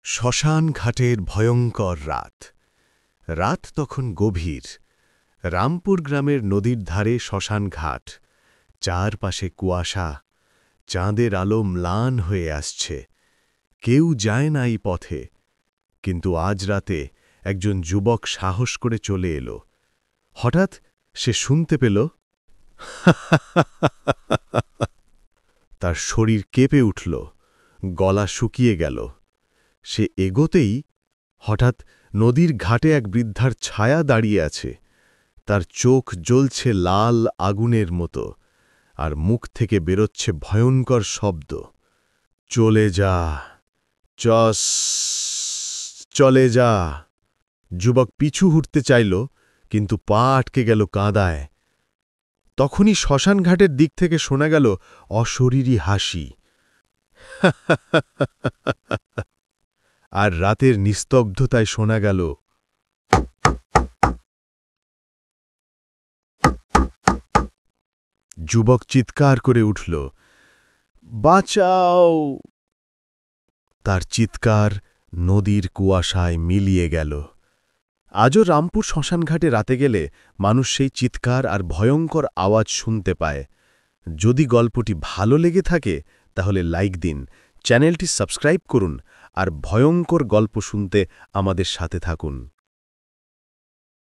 শ্মশান ঘাটের ভয়ঙ্কর রাত। রাত তখন গভীর। রামপুর গ্রামের নদীর ধারে শ্মশান ঘাট। চারপাশে কুয়াশা। চাঁদের আলো ম্লান হয়ে আসছে। কেউ যায় না এই পথে। কিন্তু আজ রাতে একজন যুবক সাহস করে চলে এলো। হঠাৎ সে শুনতে পেল, তার শরীর কেঁপে উঠল, গলা শুকিয়ে গেল। সে এগোতেই হঠাৎ নদীর ঘাটে এক বৃদ্ধার ছায়া দাঁড়িয়ে আছে। তার চোখ জ্বলছে লাল আগুনের মতো, আর মুখ থেকে বেরোচ্ছে ভয়ঙ্কর শব্দ, চলে যা, চস, চলে যা। যুবক পিছু হুটতে চাইল, কিন্তু পা আটকে গেল কাঁদায়। তখনই শ্মশানঘাটের দিক থেকে শোনা গেল অশরীরী হাসি। আর রাতের নিস্তব্ধতায় শোনা গেল, যুবক চিৎকার করে উঠল, বাঁচাও! তার চিৎকার নদীর কুয়াশায় মিলিয়ে গেল। আজও রামপুর শ্মশানঘাটে রাতে গেলে মানুষ সেই চিৎকার আর ভয়ঙ্কর আওয়াজ শুনতে পায়। যদি গল্পটি ভালো লেগে থাকে তাহলে লাইক দিন, চ্যানেলটি সাবস্ক্রাইব করুন আর ভয়ঙ্কর গল্প শুনতে আমাদের সাথে থাকুন।